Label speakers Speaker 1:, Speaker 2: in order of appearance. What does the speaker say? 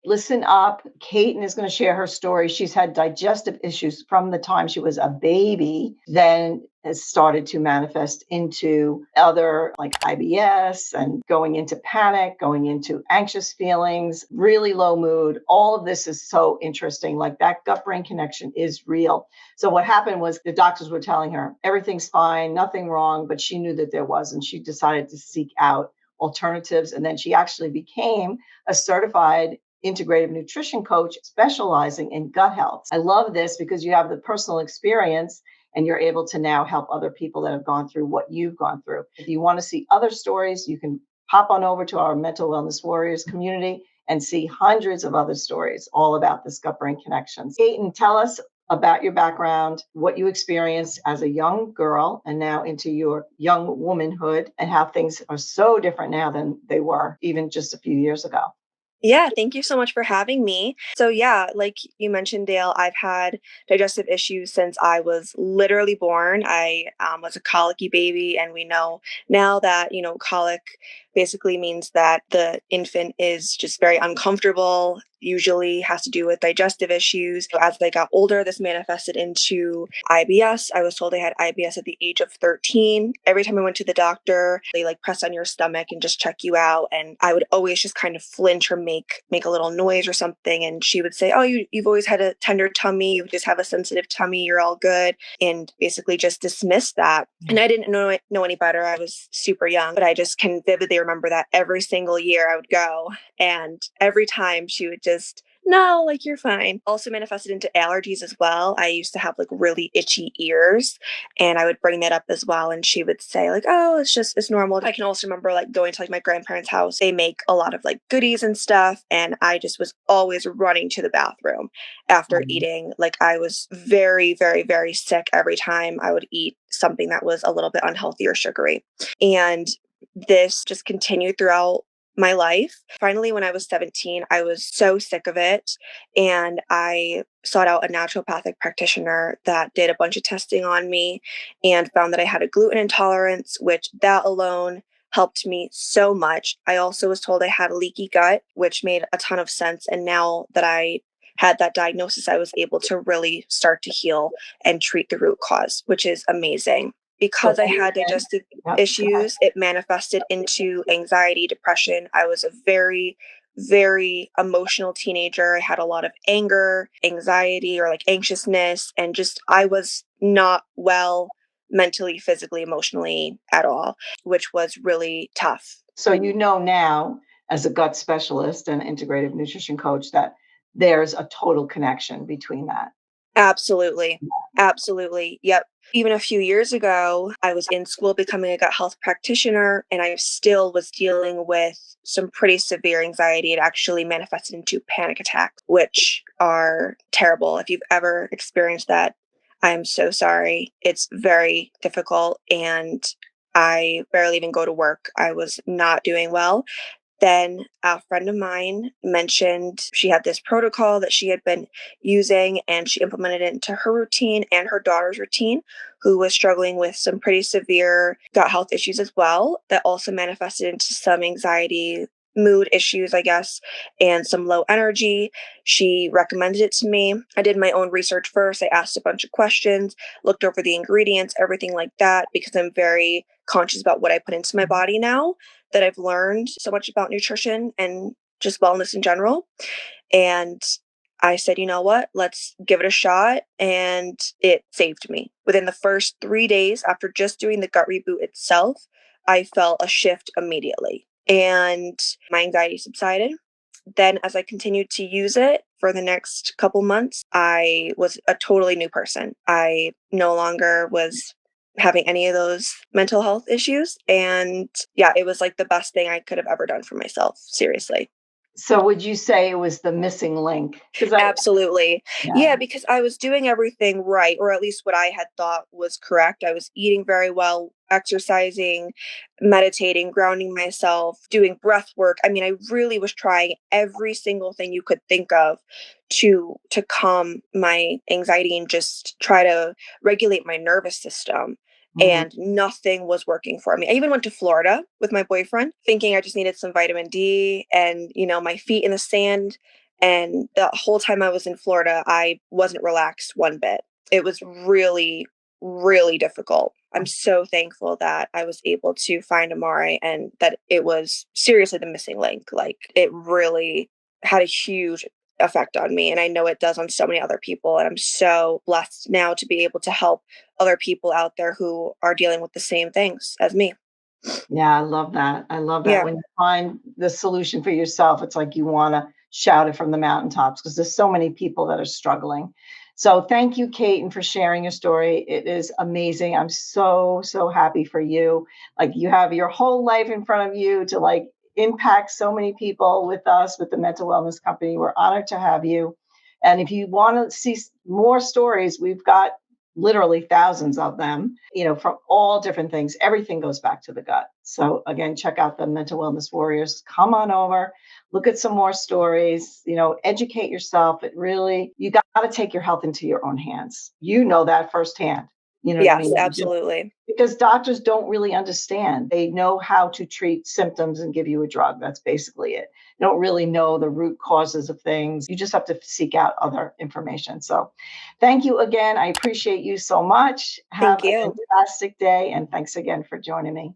Speaker 1: Listen up. Caten is going to share her story. She's had digestive issues from the time she was a baby, then has started to manifest into other like IBS and going into panic, going into anxious feelings, really low mood. All of this is so interesting. Like that gut brain connection is real. So what happened was the doctors were telling her everything's fine, nothing wrong, but she knew that there was, and she decided to seek out alternatives. And then she actually became a certified integrative nutrition coach specializing in gut health. I love this because you have the personal experience and you're able to now help other people that have gone through what you've gone through. If you want to see other stories, you can hop on over to our Mental Wellness Warriors community and see hundreds of other stories all about this gut brain connections. Caten, tell us about your background, what you experienced as a young girl and now into your young womanhood, and how things are so different now than they were even just a few years ago.
Speaker 2: Yeah, thank you so much for having me. So yeah, like you mentioned, Dale, I've had digestive issues since I was literally born. I was a colicky baby, and we know now that, colic basically means that the infant is just very uncomfortable, usually has to do with digestive issues. So as I got older, this manifested into IBS. I was told I had IBS at the age of 13. Every time I went to the doctor, they like press on your stomach and just check you out. And I would always just kind of flinch or make a little noise or something. And she would say, oh, you've always had a tender tummy. You just have a sensitive tummy. You're all good. And basically just dismiss that. And I didn't know any better. I was super young, but I just can vividly remember that every single year I would go, and every time she would just, no, like you're fine. Also manifested into allergies as well. I used to have like really itchy ears, and I would bring that up as well. And she would say like, oh, it's normal. I can also remember like going to like my grandparents' house. They make a lot of like goodies and stuff. And I just was always running to the bathroom after eating. Like I was very, very, very sick every time I would eat something that was a little bit unhealthy or sugary. And this just continued throughout my life. Finally, when I was 17, I was so sick of it, and I sought out a naturopathic practitioner that did a bunch of testing on me and found that I had a gluten intolerance, which that alone helped me so much. I also was told I had a leaky gut, which made a ton of sense. And now that I had that diagnosis, I was able to really start to heal and treat the root cause, which is amazing. Because I had digestive issues, it manifested into anxiety, depression. I was a very, very emotional teenager. I had a lot of anger, anxiety, or like anxiousness, and just I was not well mentally, physically, emotionally at all, which was really tough.
Speaker 1: So you know now, as a gut specialist and integrative nutrition coach, that there's a total connection between that.
Speaker 2: Absolutely. Absolutely. Yep. Even a few years ago, I was in school becoming a gut health practitioner, and I still was dealing with some pretty severe anxiety. It actually manifested into panic attacks, which are terrible. If you've ever experienced that, I am so sorry. It's very difficult, and I barely even go to work. I was not doing well. Then a friend of mine mentioned she had this protocol that she had been using, and she implemented it into her routine and her daughter's routine, who was struggling with some pretty severe gut health issues as well, that also manifested into some anxiety, mood issues, I guess, and some low energy. She recommended it to me. I did my own research first. I asked a bunch of questions, looked over the ingredients, everything like that, because I'm very conscious about what I put into my body now that I've learned so much about nutrition and just wellness in general. And I said, you know what, let's give it a shot. And it saved me. Within the first 3 days after just doing the gut reboot itself, I felt a shift immediately, and my anxiety subsided. Then as I continued to use it for the next couple months, I was a totally new person. I no longer was having any of those mental health issues. And yeah, it was like the best thing I could have ever done for myself. Seriously.
Speaker 1: So would you say it was the missing link?
Speaker 2: Absolutely. Yeah, because I was doing everything right, or at least what I had thought was correct. I was eating very well, exercising, meditating, grounding myself, doing breath work. I mean, I really was trying every single thing you could think of to calm my anxiety and just try to regulate my nervous system. And nothing was working for me. I even went to Florida with my boyfriend thinking I just needed some vitamin D and, my feet in the sand. And the whole time I was in Florida, I wasn't relaxed one bit. It was really, really difficult. I'm so thankful that I was able to find Amare and that it was seriously the missing link. Like, it really had a huge effect on me. And I know it does on so many other people. And I'm so blessed now to be able to help other people out there who are dealing with the same things as me.
Speaker 1: Yeah, I love that. I love that.
Speaker 2: Yeah.
Speaker 1: When you find the solution for yourself, it's like you want to shout it from the mountaintops because there's so many people that are struggling. So thank you, Caten, for sharing your story. It is amazing. I'm so, so happy for you. Like, you have your whole life in front of you to like impact so many people with us, with the mental wellness company. We're honored to have you. And if you want to see more stories, we've got literally thousands of them, from all different things. Everything goes back to the gut. So again, check out the Mental Wellness Warriors. Come on over, look at some more stories, educate yourself. It really, you got to take your health into your own hands. You know that firsthand. You know what I
Speaker 2: Yes,
Speaker 1: mean?
Speaker 2: absolutely.
Speaker 1: Because doctors don't really understand. They know how to treat symptoms and give you a drug. That's basically it. They don't really know the root causes of things. You just have to seek out other information. So thank you again. I appreciate you so much.
Speaker 2: Thank
Speaker 1: Have a
Speaker 2: you.
Speaker 1: fantastic day. And thanks again for joining me.